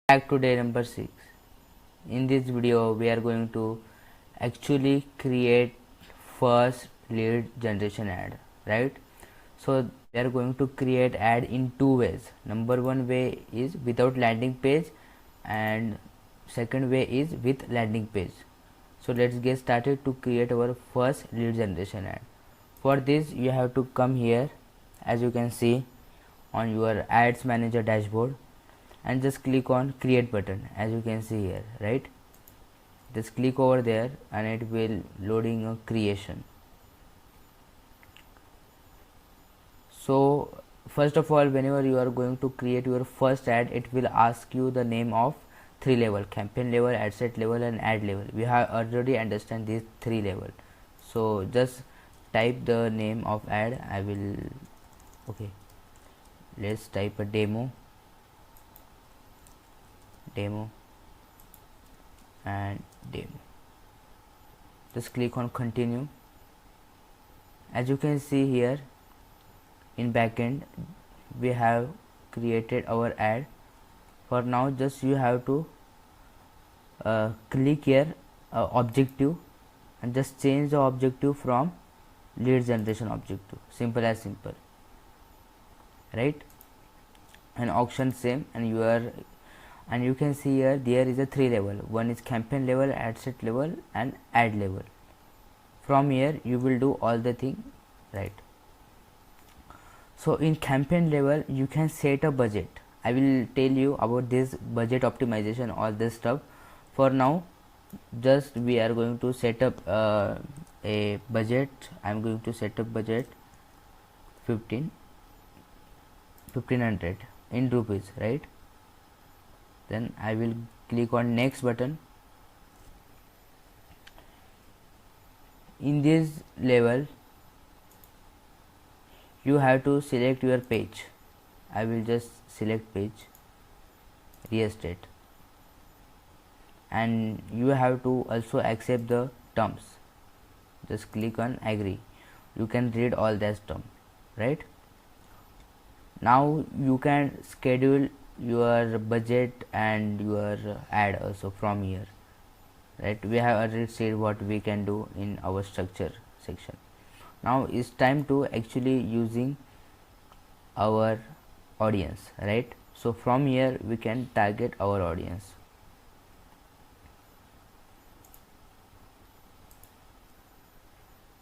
Back to day number 6. In this video we are going to actually create first lead generation ad, right? So we are going to create ad in two ways. Number one way is without landing page and second way is with landing page. So let's get started to create our first lead generation ad. For this you have to come here, as you can see on your ads manager dashboard, and just click on create button, as you can see here, right? Just click over there and it will loading a creation. So first of all, whenever you are going to create your first ad, it will ask you the name of three level: campaign level, ad set level and ad level. We have already understand these three level. So just type the name of ad. I will let's type a demo and demo. Just click on continue. As you can see here in backend we have created our ad. For now just you have to click here objective and just change the objective from lead generation objective, simple as simple, right? And auction same, and you can see here there is a three level. One is campaign level, ad set level and ad level. From here you will do all the thing, right? So in campaign level you can set a budget. I will tell you about this budget optimization, all this stuff. For now just we are going to set up a budget. I am going to set up budget 1500 in rupees, right? Then I will click on next button. In this level you have to select your page. I will just select page, real estate, and you have to also accept the terms. Just click on agree. You can read all that term, right? Now you can schedule your budget and your ad also from here, right? We have already said what we can do in our structure section. Now it's time to actually using our audience, right? So from here we can target our audience.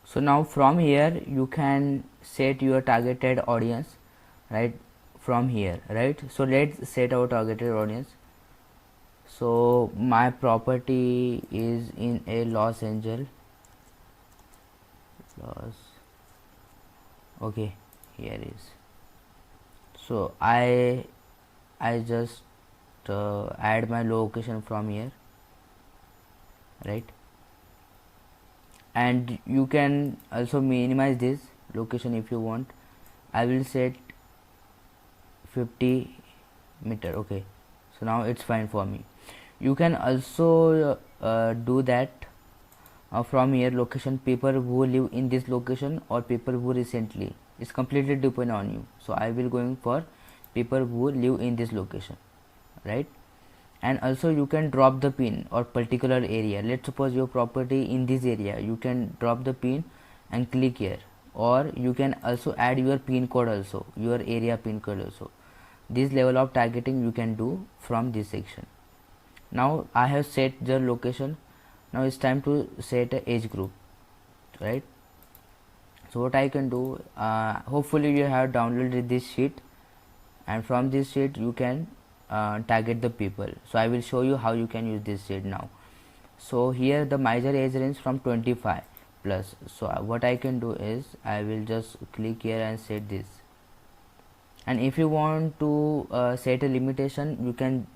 So now from here you can set your targeted audience, right? From here, right? So let's set our targeted audience. So my property is in a Los Angeles. Okay, here is. So I just add my location from here, right? And you can also minimize this location if you want. I will set 50 meter. Okay, so now it's fine for me. You can also do that from here location, people who live in this location or people who recently. It's completely depend on you. So I will going for people who live in this location, right? And also you can drop the pin or particular area. Let's suppose your property in this area, you can drop the pin and click here, or you can also add your pin code also, your area pin code also. This level of targeting you can do from this section. Now I have set the location. Now it's time to set a age group, right? So what I can do, hopefully you have downloaded this sheet, and from this sheet you can target the people. So I will show you how you can use this sheet now. So here the major age range from 25 plus. So what I can do is I will just click here and set this. And if you want to set a limitation, you can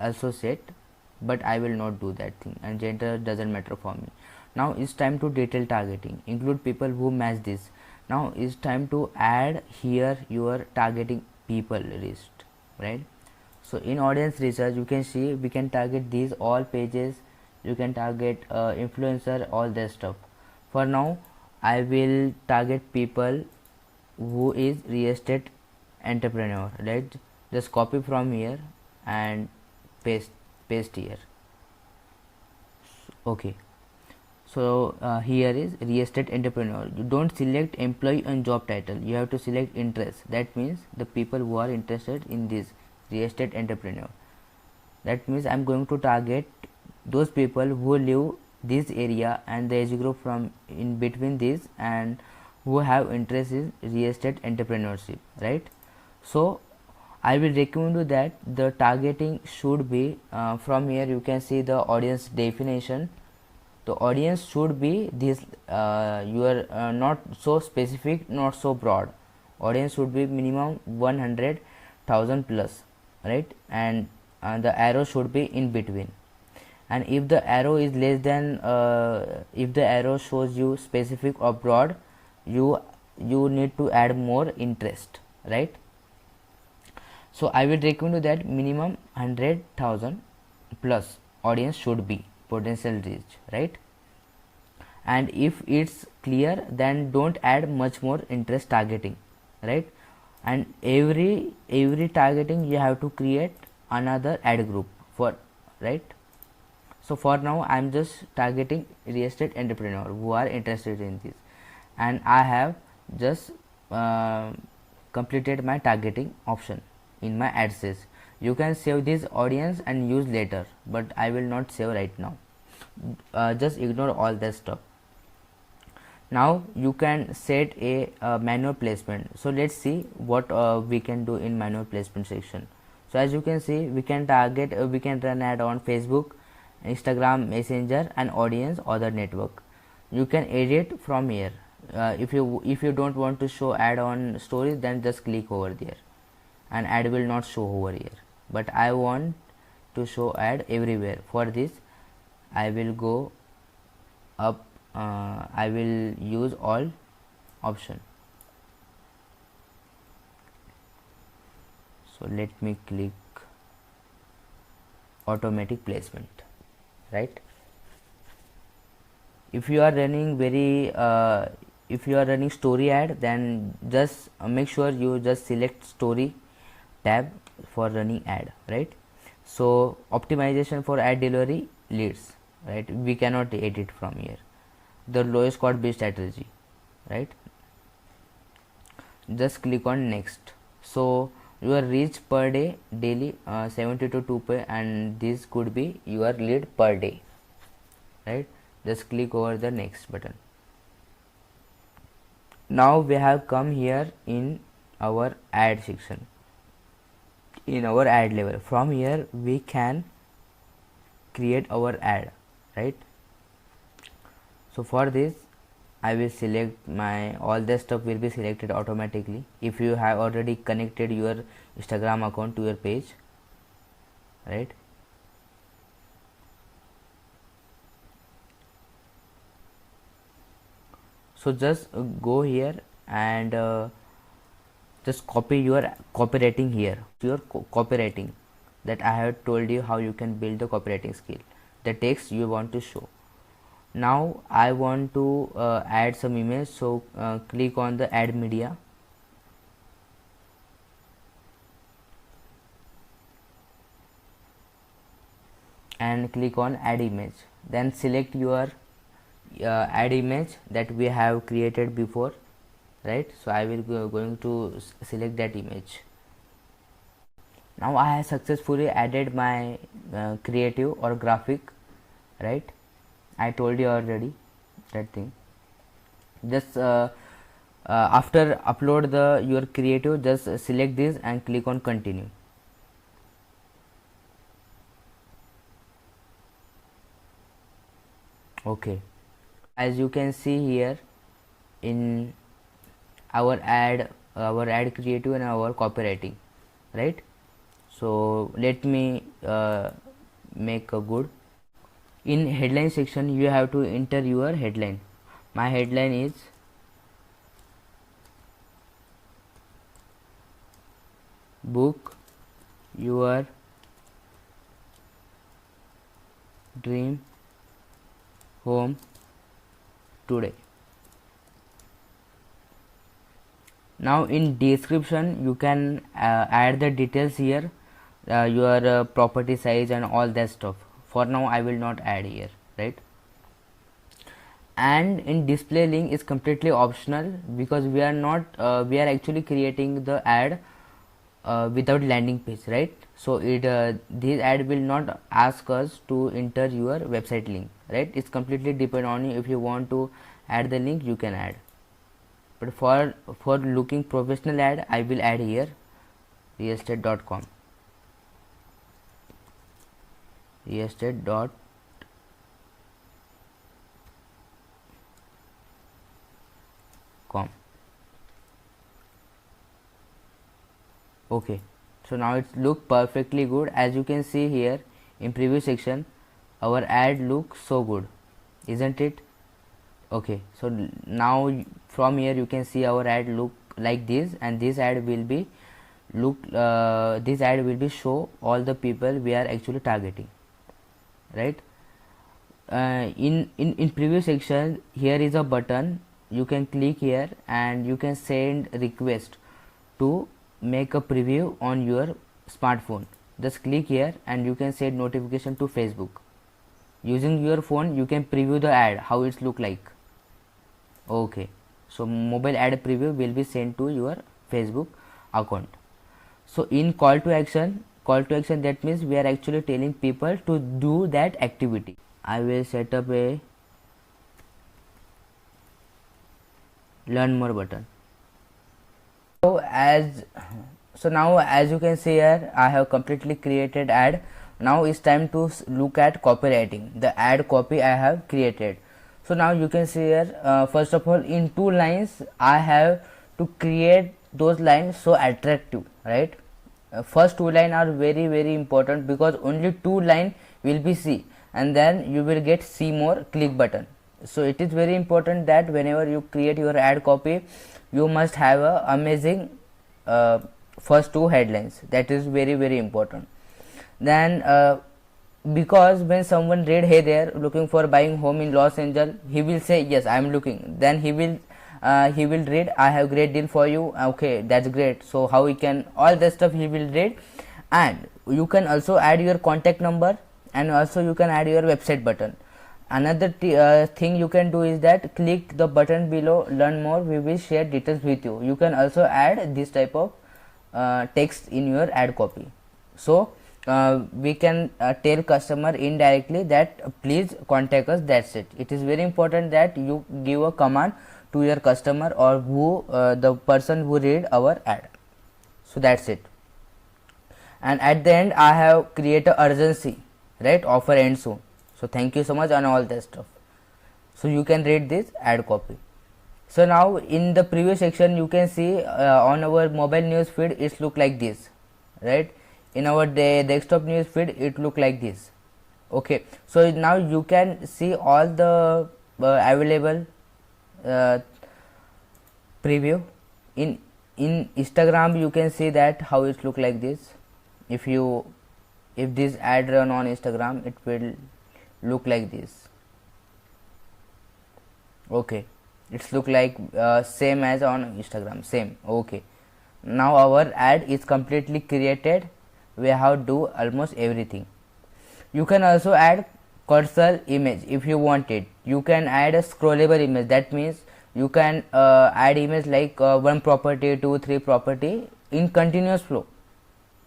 also set, but I will not do that thing, and gender doesn't matter for me. Now it's time to detail targeting, include people who match this. Now it's time to add here your targeting people list, right? So in audience research you can see we can target these all pages. You can target influencer, all that stuff. For now I will target people who is real estate entrepreneur, right? Just copy from here and paste here. Okay, so here is real estate entrepreneur. You don't select employee and job title, you have to select interest. That means the people who are interested in this real estate entrepreneur. That means I'm going to target those people who live this area and the age group from in between this and who have interest in real estate entrepreneurship, right? So I will recommend you that the targeting should be from here you can see the audience definition. The audience should be this you are not so specific, not so broad. Audience should be minimum 100,000 plus, right? And the arrow should be in between. And if the arrow is less than if the arrow shows you specific or broad, you need to add more interest, right? So I will recommend you that minimum 100,000 plus audience should be potential reach, right? And if it's clear, then don't add much more interest targeting, right? And every targeting you have to create another ad group for, right? So for now I'm just targeting real estate entrepreneur who are interested in this, and I have just completed my targeting option in my ad sets. You can save this audience and use later, but I will not save right now. Just ignore all that stuff. Now you can set a manual placement. So let's see what we can do in manual placement section. So as you can see, we can target we can run ad on Facebook, Instagram, Messenger and audience other network. You can edit from here. If you don't want to show ad on stories, then just click over there and ad will not show over here, but I want to show ad everywhere. For this I will go up, I will use all option. So let me click automatic placement, right? If you are running if you are running story ad, then just make sure you just select story tab for running ad, right? So optimization for ad delivery leads, right? We cannot edit from here. The lowest cost based strategy, right? Just click on next. So your reach per day daily 70 to 2 per, and this could be your lead per day, right? Just click over the next button. Now we have come here in our ad section, in our ad level. From here we can create our ad, right? So for this I will select my, all the stuff will be selected automatically if you have already connected your Instagram account to your page, right? So just go here and just copy your copywriting here, your copywriting, that I have told you how you can build the copywriting skill, the text you want to show. Now I want to add some image, so click on the add media, and click on add image, then select your add image that we have created before, right? So I will going to select that image. Now I have successfully added my creative or graphic, right? I told you already that thing. Just after upload the your creative, just select this and click on continue. Okay, as you can see here in our ad creative and our copywriting, right? So let me make a good. In headline section you have to enter your headline. My headline is book your dream home today. Now in description you can add the details here. your property size and all that stuff. For now I will not add here, right? And in display link is completely optional, because we are not we are actually creating the ad without landing page, right? So it this ad will not ask us to enter your website link, right? It's completely depend on you. If you want to add the link, you can add, but for looking professional ad, I will add here realestate.com, realestate.com. Okay, so now it's look perfectly good. As you can see here in preview section, our ad looks so good, isn't it? Okay, so now from here you can see our ad look like this, and this ad will be show all the people we are actually targeting, right? In preview section, here is a button, you can click here and you can send request to make a preview on your smartphone. Just click here and you can send notification to Facebook. Using your phone, you can preview the ad, how it's look like. Okay, so mobile ad preview will be sent to your Facebook account. So in call to action, that means we are actually telling people to do that activity. I will set up a learn more button. So now as you can see here, I have completely created ad. Now it's time to look at copywriting, the ad copy I have created. So now you can see here, first of all, in 2 lines I have to create those lines so attractive, right? First 2 lines are very important, because only 2 lines will be see, and then you will get see more click button. So it is very important that whenever you create your ad copy, you must have a amazing first 2 headlines. That is very important. Then because when someone read, hey there, looking for buying home in Los Angeles, he will say yes, I am looking. Then he will read, I have great deal for you. Okay, that's great. So how we can, all that stuff he will read. And you can also add your contact number, and also you can add your website button. Another thing you can do is that click the button below, learn more, we will share details with you. You can also add this type of text in your ad copy. So we can tell customer indirectly that please contact us. That's it. It is very important that you give a command to your customer, or who the person who read our ad. So that's it. And at the end I have created urgency, right? Offer end soon. So thank you so much and all that stuff. So you can read this ad copy. So now in the preview section, you can see on our mobile news feed it look like this, right? In our desktop news feed it look like this. Okay, so now you can see all the available preview. In Instagram you can see that how it look like this. If this ad run on Instagram, it will look like this. Okay, it's look like same as on Instagram, same. Okay, now our ad is completely created. We have do almost everything. You can also add cursor image if you want it. You can add a scrollable image. That means you can add image like 1 property, 2, 3 property in continuous flow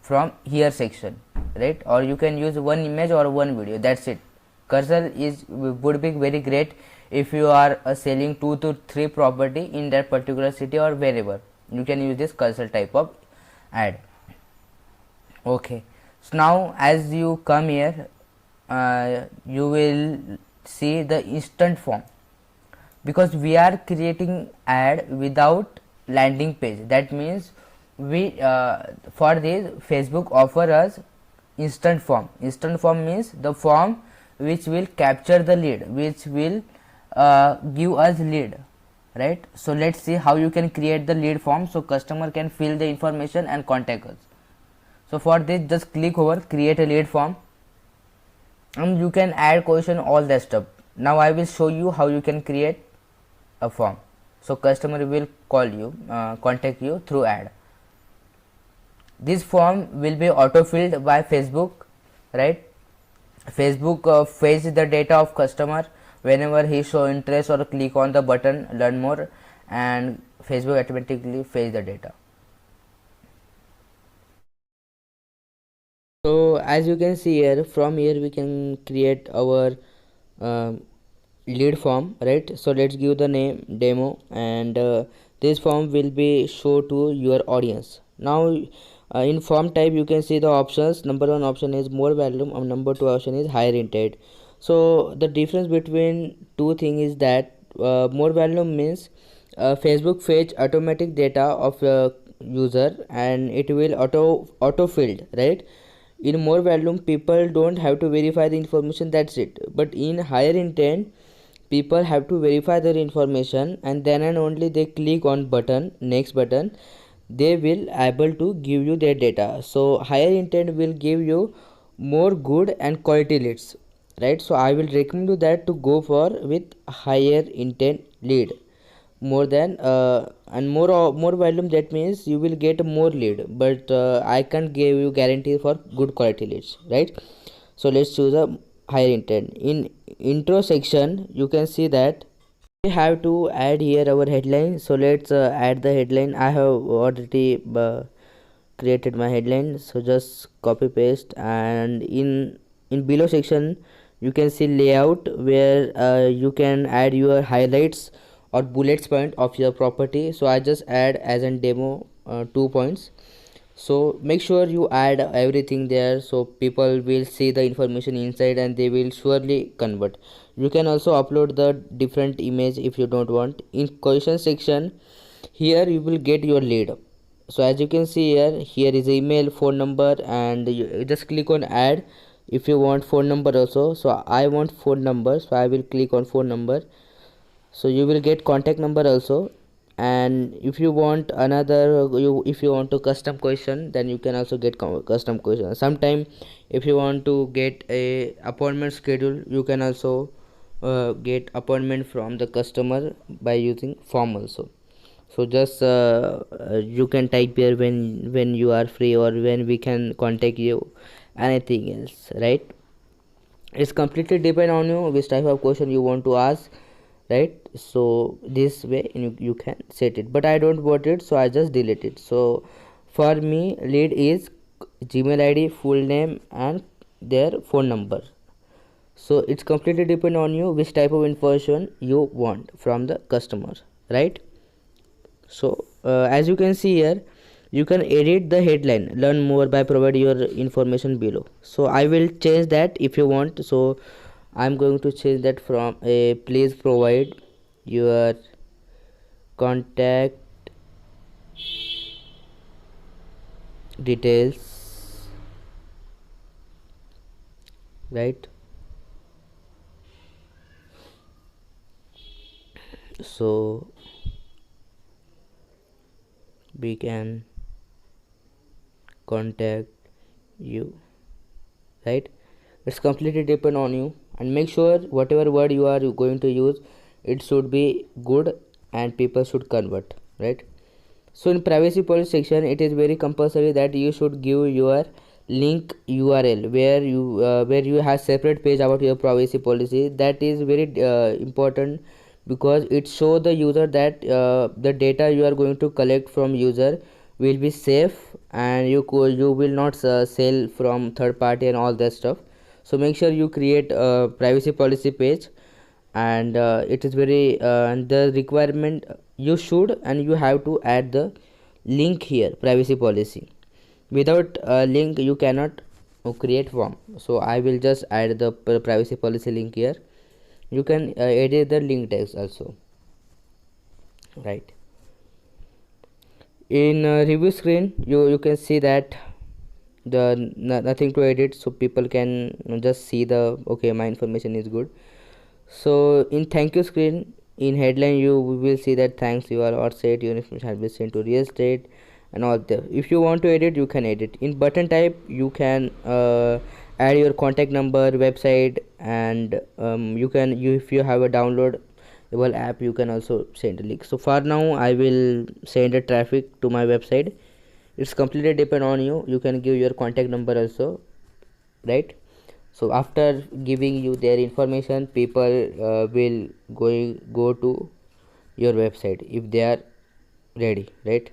from here section, right? Or you can use 1 image or 1 video. That's it. Cursor would be very great if you are selling 2 to 3 property in that particular city or wherever. You can use this cursor type of ad. Okay, so now as you come here, you will see the instant form, because we are creating ad without landing page. That means we for this Facebook offer us instant form. Instant form means the form which will capture the lead, which will give us lead, right? So let's see how you can create the lead form so customer can fill the information and contact us. So for this, just click over create a lead form, and you can add question, all that stuff. Now I will show you how you can create a form. So customer will call you, contact you through ad. this form will be auto filled by Facebook, right? Facebook fetch the data of customer whenever he show interest or click on the button learn more, and Facebook automatically fetch the data. So as you can see here, from here we can create our lead form, right? So let's give the name demo, and this form will be show to your audience. Now in form type you can see the options. Number one option is more volume, and number two option is higher intent. So the difference between two things is that more volume means Facebook fetch automatic data of user, and it will auto filled, right? In more volume people don't have to verify the information, that's it. But in higher intent people have to verify their information, and then and only they click on button next button they will able to give you their data. So higher intent will give you more good and quality leads, right? So I will recommend you that to go for with higher intent lead more than and more volume, that means you will get more lead, but I can't give you guarantee for good quality leads, right? So let's choose a higher intent. In intro section you can see that we have to add here our headline. So let's add the headline. I have already created my headline, so just copy paste, and in below section you can see layout where you can add your highlights or bullets point of your property. So I just add as a demo 2 points. So make sure you add everything there, so people will see the information inside and they will surely convert. You can also upload the different image if you don't want. In question section here you will get your lead. So as you can see here is email, phone number, and you just click on add if you want phone number also. So I want phone number, so I will click on phone number. So you will get contact number also, and if you want another if you want to custom question, then you can also get custom question. Sometime if you want to get a appointment schedule, you can also get appointment from the customer by using form also. So just you can type here when you are free or when we can contact you, anything else, right? It's completely depend on you which type of question you want to ask, right? So this way you can set it, but I don't want it, so I just delete it. So for me lead is Gmail ID, full name, and their phone number. So it's completely depend on you which type of information you want from the customer, right? So as you can see here, you can edit the headline learn more by providing your information below. So I will change that if you want. So I'm going to change that from a please provide your contact details, right? So we can contact you, right? It's completely depend on you, and make sure whatever word you are going to use, it should be good and people should convert, right? So in privacy policy section it is very compulsory that you should give your link URL where you have separate page about your privacy policy. That is very important, because it show the user that the data you are going to collect from user will be safe, and you will not sell from third party and all that stuff. So make sure you create a privacy policy page, and it is very the requirement you should, and you have to add the link here, privacy policy. Without a link you cannot create form. So I will just add the privacy policy link here. You can edit the link text also, right? In review screen you can see that the nothing to edit, so people can just see the okay my information is good. So in thank you screen, in headline you will see that thanks you are all set, your information has been sent to real estate and all that. If you want to edit you can edit. In button type you can add your contact number, website, and if you have a downloadable app you can also send a link. So for now I will send a traffic to my website It's completely depend on you. You can give your contact number also, right? So after giving you their information, people will go to your website if they are ready, right?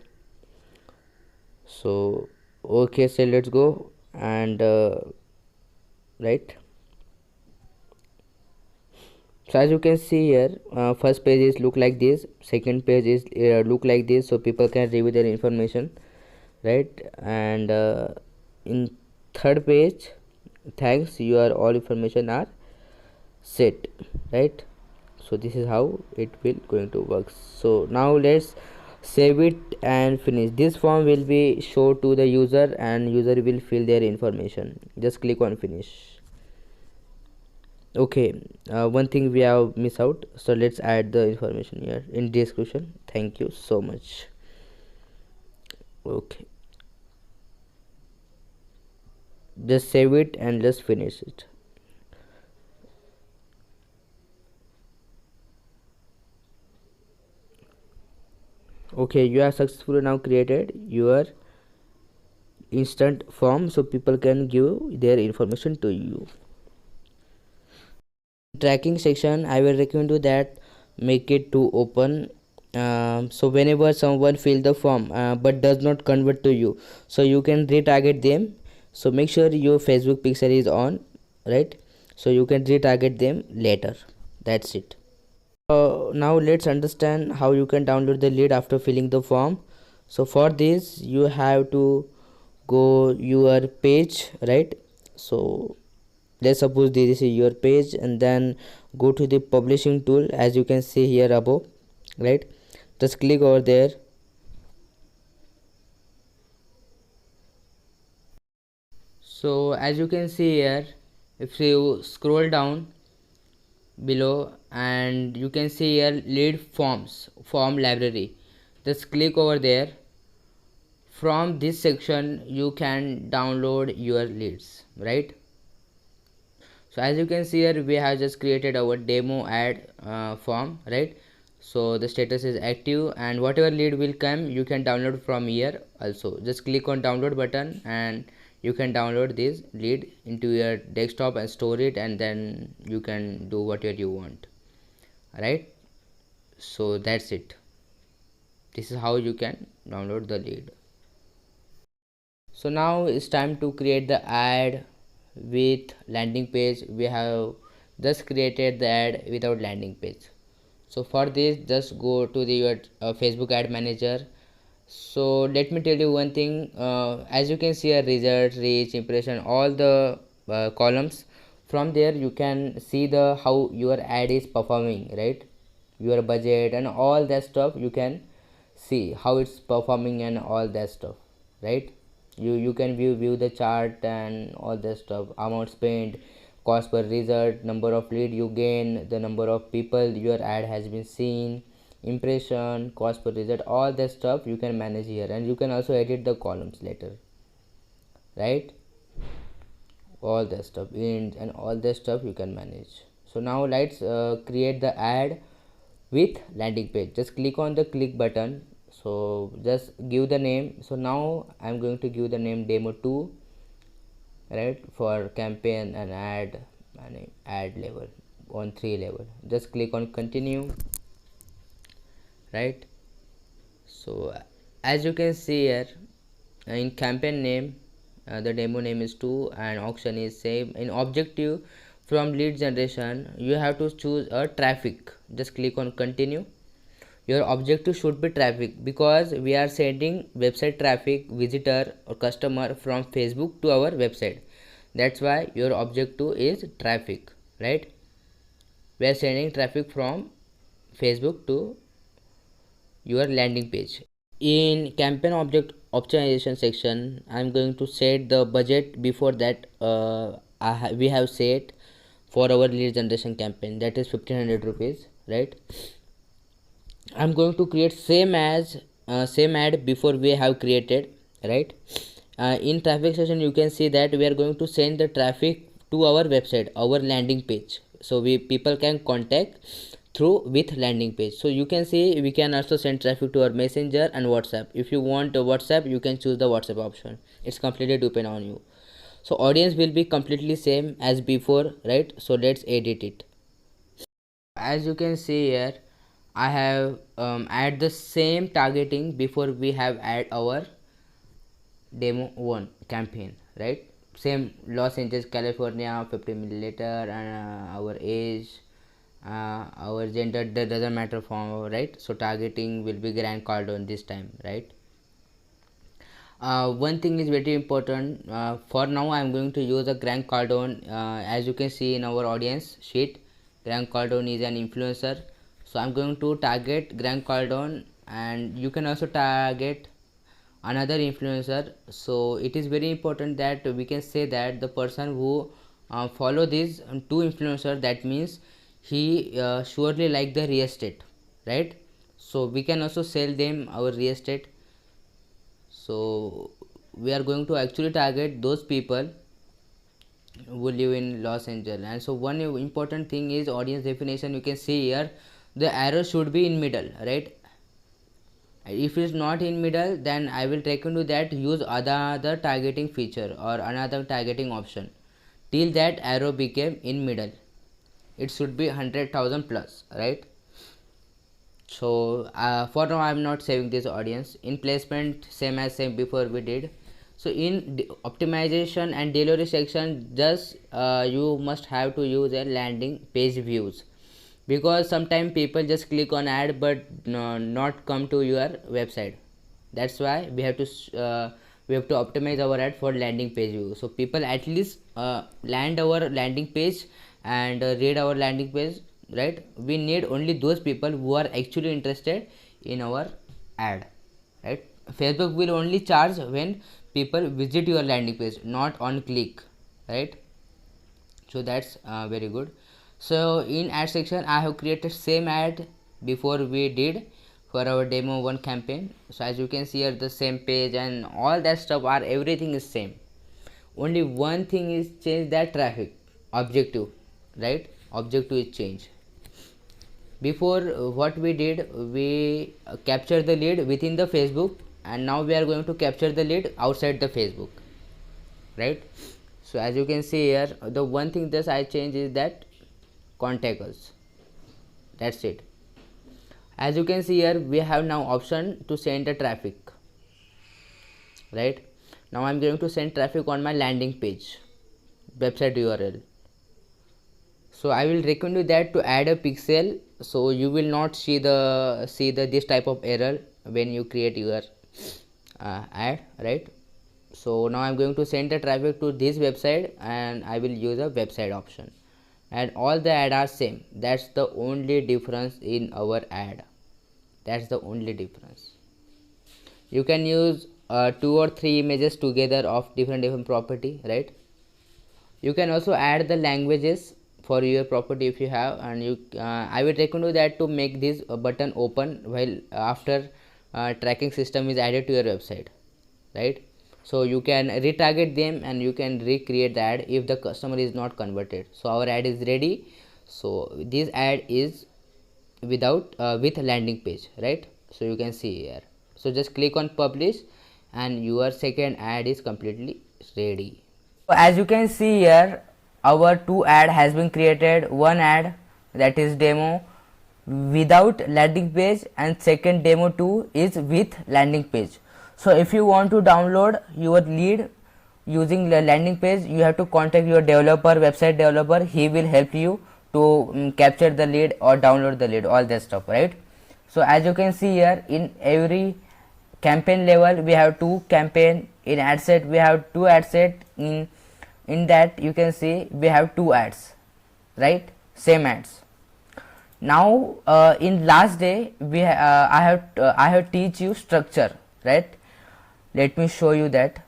So okay, so let's go. And right, so as you can see here, first page is look like this, second page is look like this, so people can review their information, right? And in third page, thanks, your all information are set, right? So this is how it will going to work. So now let's save it and finish. This form will be shown to the user and user will fill their information. Just click on finish. Okay, one thing we have missed out, so let's add the information here in description. Thank you so much. Okay, just save it and just finish it. Okay, you have successfully now created your instant form, so people can give their information to you. Tracking section, I will recommend you that make it to open. So whenever someone fill the form but does not convert to you, so you can retarget them. So make sure your Facebook pixel is on, right? So you can retarget them later. That's it. Now let's understand how you can download the lead after filling the form. So for this you have to go your page, right? So let's suppose this is your page, and then go to the publishing tool as you can see here above, right? Just click over there. So as you can see here, if you scroll down below, and you can see here lead form library, just click over there. From this section you can download your leads, right? So as you can see here, we have just created our demo ad form, right? So the status is active, and whatever lead will come you can download from here also. Just click on download button and you can download this lead into your desktop and store it, and then you can do whatever you want, right? So that's it. This is how you can download the lead. So now it's time to create the ad with landing page. We have just created the ad without landing page. So for this, just go to the your Facebook ad manager. So let me tell you one thing, as you can see, a result, reach, impression, all the columns. From there you can see the how your ad is performing, right? Your budget and all that stuff, you can see how it's performing and all that stuff, right? You can view the chart and all that stuff, amount spent, cost per result, number of lead you gain, the number of people your ad has been seen, impression, cost per result, all that stuff you can manage here. And you can also edit the columns later, right? All that stuff and all that stuff you can manage. So now let's create the ad with landing page. Just click on the click button. So just give the name. So now I'm going to give the name demo 2, right, for campaign and ad level on 3 level. Just click on continue, right? So as you can see here, in campaign name the demo name is 2 and auction is same. In objective, from lead generation you have to choose a traffic. Just click on continue. Your objective should be traffic, because we are sending website traffic, visitor or customer from Facebook to our website. That's why your objective is traffic, right? We are sending traffic from Facebook to your landing page. In campaign object optimization section, I'm going to set the budget. Before that we have set for our lead generation campaign, that is 1500 rupees, right? I'm going to create same ad before we have created, right? In traffic session you can see that we are going to send the traffic to our website, our landing page, so we people can contact through with landing page. So you can see we can also send traffic to our messenger and WhatsApp. If you want WhatsApp, you can choose the WhatsApp option. It's completely depend on you. So audience will be completely same as before, right? So let's edit it. As you can see here, I have add the same targeting before we have add our demo 1 campaign, right? Same Los Angeles California 50 milliliter and our age, our gender, that doesn't matter for, right? So targeting will be Grant Cardone this time, right? One thing is very important. For now I am going to use a Grant Cardone. As you can see in our audience sheet, Grant Cardone is an influencer, so I'm going to target Grant Cardone, and you can also target another influencer. So it is very important that we can say that the person who follow these two influencers, that means he surely like the real estate, right? So we can also sell them our real estate. So we are going to actually target those people who live in Los Angeles. And so one important thing is audience definition. You can see here the arrow should be in middle, right? If it's not in middle, then I will recommend you that use other targeting feature or another targeting option till that arrow became in middle. It should be 100,000 plus, right? So for now I am not saving this audience. In placement, same before we did. So in optimization and delivery section, just you must have to use a landing page views, because sometimes people just click on ad but not come to your website. That's why we have to optimize our ad for landing page view, so people at least land our landing page and read our landing page, right? We need only those people who are actually interested in our ad, right? Facebook will only charge when people visit your landing page, not on click, right? So that's very good. So in ad section I have created same ad before we did for our demo 1 campaign. So as you can see here, the same page and all that stuff are, everything is same. Only one thing is change, that traffic objective, right? Objective is change. Before what we did, we captured the lead within the Facebook, and now we are going to capture the lead outside the Facebook, right? So as you can see here, the one thing that I change is that contact us, that's it. As you can see here, we have now option to send the traffic, right? Now I'm going to send traffic on my landing page website URL. So I will recommend you that to add a pixel, so you will not see the this type of error when you create your ad, right? So now I'm going to send the traffic to this website, and I will use a website option, and all the ad are same. That's the only difference in our ad. That's the only difference. You can use 2 or 3 images together of different property, right? You can also add the languages for your property if you have, and you I will recommend you that to make this button open while after tracking system is added to your website, right? So you can retarget them and you can recreate the ad if the customer is not converted. So our ad is ready. So this ad is without with landing page, right? So you can see here. So just click on publish and your second ad is completely ready. So as you can see here, our two ad has been created. One ad, that is demo without landing page, and second demo 2 is with landing page. So if you want to download your lead using the landing page, you have to contact your developer, website developer. He will help you to capture the lead or download the lead, all that stuff, right? So as you can see here, in every campaign level we have two campaign. In ad set we have two ad set. In that you can see we have two ads, right? Same ads. Now in last day we I have teach you structure, right? Let me show you that.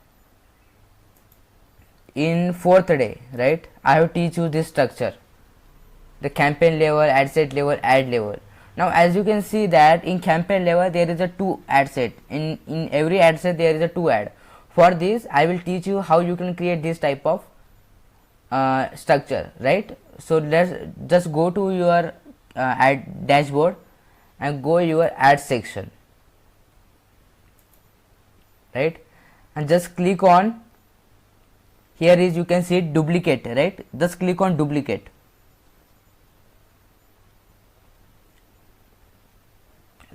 In fourth day, right, I have teach you this structure, the campaign level, ad set level, ad level. Now as you can see that in campaign level there is a two ad set. In every ad set there is a two ad. For this I will teach you how you can create this type of structure, right? So let's just go to your ad dashboard and go your ad section, right, and just click on, here is you can see duplicate, right, just click on duplicate.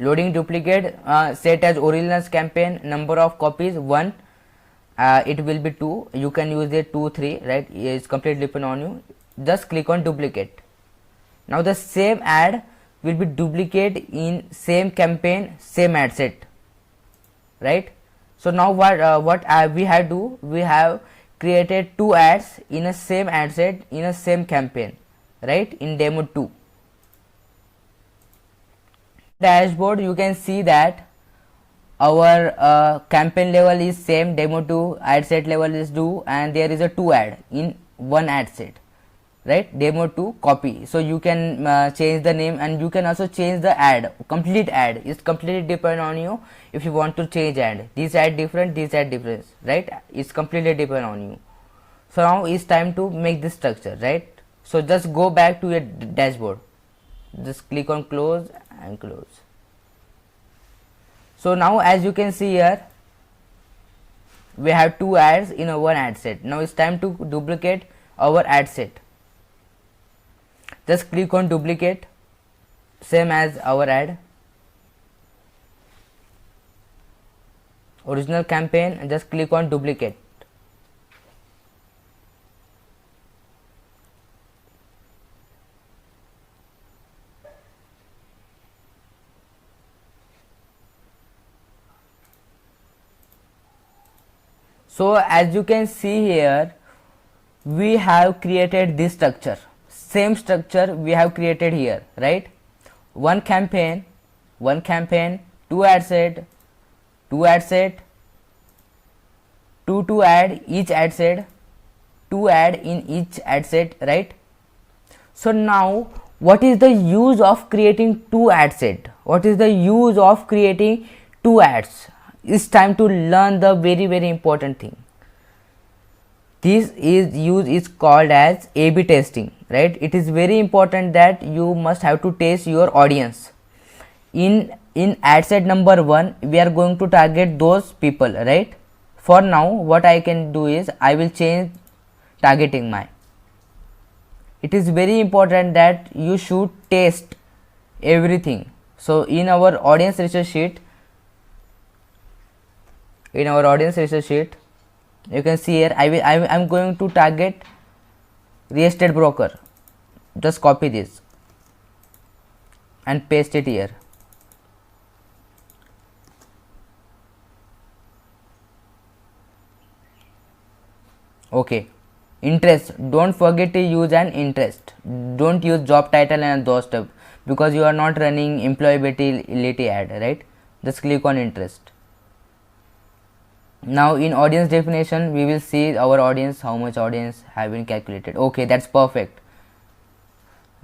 Loading duplicate, set as original campaign, number of copies 1, it will be 2, you can use it 2 3, right, it's completely depend on you. Just click on duplicate. Now the same ad will be duplicate in same campaign, same ad set, right. So now what we have do, we have created 2 ads in a same ad set in a same campaign, right, in demo 2. Dashboard you can see that our campaign level is same, demo 2, ad set level is 2, and there is a 2 ad in one ad set, right, demo 2 copy. So you can change the name, and you can also change the ad, complete ad is completely depend on you. If you want to change ad, this ad different, this ad different, right, it's completely depend on you. So now it's time to make this structure, right. So just go back to your dashboard, just click on close and close. So now as you can see here, we have 2 ads in a one ad set. Now it's time to duplicate our ad set. Just click on duplicate, same as our ad, original campaign, and just click on duplicate. So as you can see here, we have created this structure, same structure we have created here, right, one campaign, 2 ad set, 2 ad set, 2 ad, each ad set, 2 ad in each ad set, right. So now what is the use of creating 2 ad set, what is the use of creating 2 ads? It's time to learn the very important thing. This use is called as A/B testing, right. It is very important that you must have to test your audience. In ad set number 1, we are going to target those people, right. For now what I can do is I will change targeting my. It is very important that you should test everything. So in our audience research sheet, you can see here I'm going to target real estate broker. Just copy this and paste it here. Okay, interest, don't forget to use an interest, don't use job title and those stuff, because you are not running employability ad, right. Just click on interest. Now in audience definition, we will see our audience, how much audience have been calculated. Okay, that's perfect,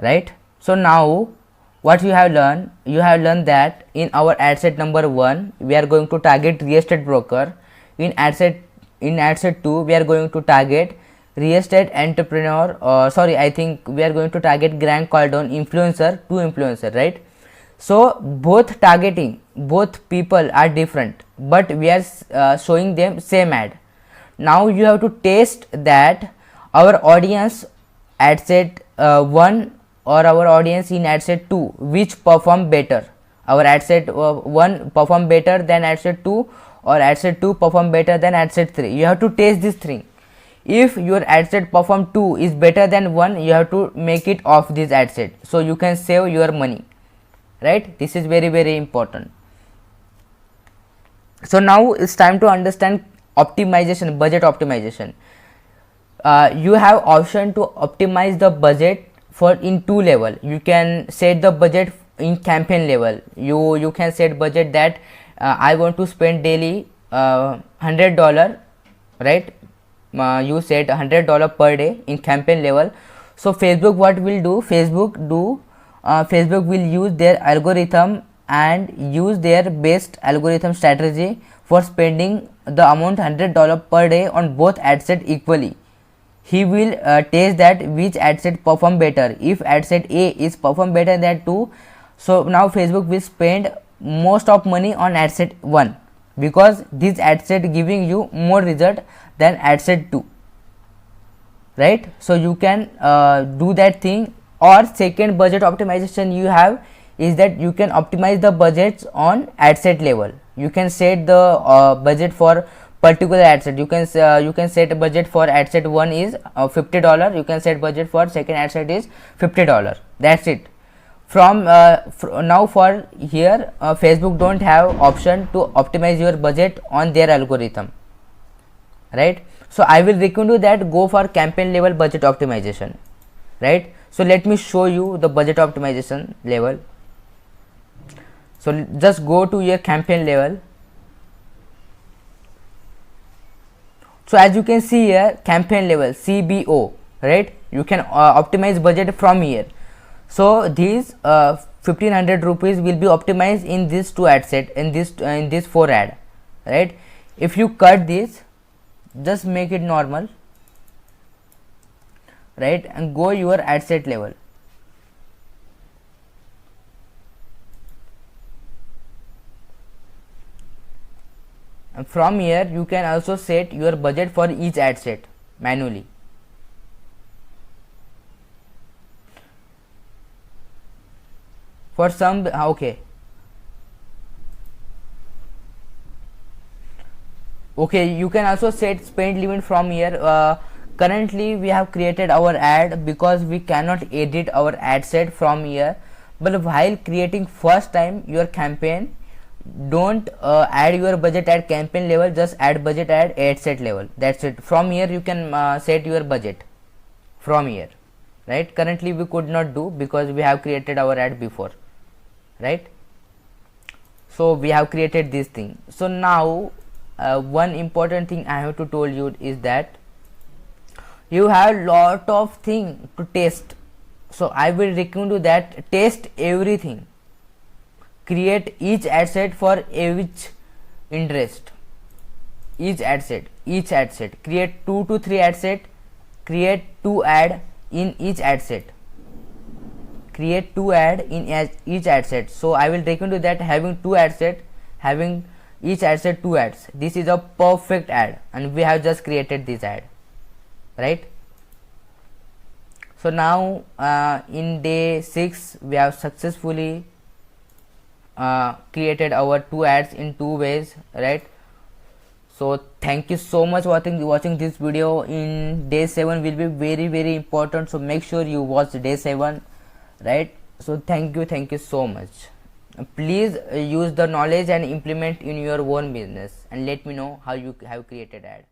right. So now what you have learned that in our ad set number 1, we are going to target real estate broker. In ad set 2, we are going to target real estate entrepreneur, I think we are going to target Grant Cardone influencer, 2 influencer, right. So both targeting, both people are different, but we are showing them same ad. Now you have to test that our audience ad set 1 or our audience in ad set 2, which perform better. Our ad set 1 perform better than ad set 2, or ad set 2 perform better than ad set 3. You have to test this thing. If your ad set perform 2 is better than 1, you have to make it off this ad set, so you can save your money, right. This is very important. So now it's time to understand optimization, budget optimization. You have option to optimize the budget for in 2 level. You can set the budget in campaign level. You can set budget that I want to spend daily $100, right. You set $100 per day in campaign level. So Facebook, what will do, Facebook will use their algorithm and use their best algorithm strategy for spending the amount $100 per day on both ad set equally. he will test that which ad set perform better. If ad set A is perform better than 2, so now Facebook will spend most of money on ad set 1, because this ad set giving you more result than ad set 2, right? So you can do that thing. Or second budget optimization you have is that you can optimize the budgets on ad set level. You can set the budget for particular ad set. You can set a budget for ad set 1 is $50. You can set budget for second ad set is $50. That's it. From now for here, Facebook don't have option to optimize your budget on their algorithm, right? So I will recommend you that go for campaign level budget optimization, right? So let me show you the budget optimization level. So just go to your campaign level. So as you can see here, campaign level CBO, right? You can optimize budget from here. So these 1500 rupees will be optimized in this 2 ad set, in this 4 ad, right? If you cut this, just make it normal, right, and go your ad set level. And from here you can also set your budget for each ad set manually. For some, okay, you can also set spend limit from here. Currently we have created our ad because we cannot edit our ad set from here, but while creating first time your campaign, don't add your budget at campaign level, just add budget at ad set level. That's it. From here you can set your budget from here, right? Currently we could not do because we have created our ad before, right? So we have created this thing. So now one important thing I have to tell you is that you have lot of thing to test. So I will recommend you that test everything. Create each ad set for each interest. Each ad set. Create 2 to 3 ad set. Create 2 ad in each ad set. Create 2 ad in each ad set. So I will recommend you that having 2 ad set, having each ad set 2 ads. This is a perfect ad, and we have just created this ad, right? So now in day 6 we have successfully created our 2 ads in 2 ways, right? So thank you so much for watching this video. In day 7 will be very important, so make sure you watch day 7, right? So thank you so much. Please use the knowledge and implement in your own business, and let me know how you have created ad.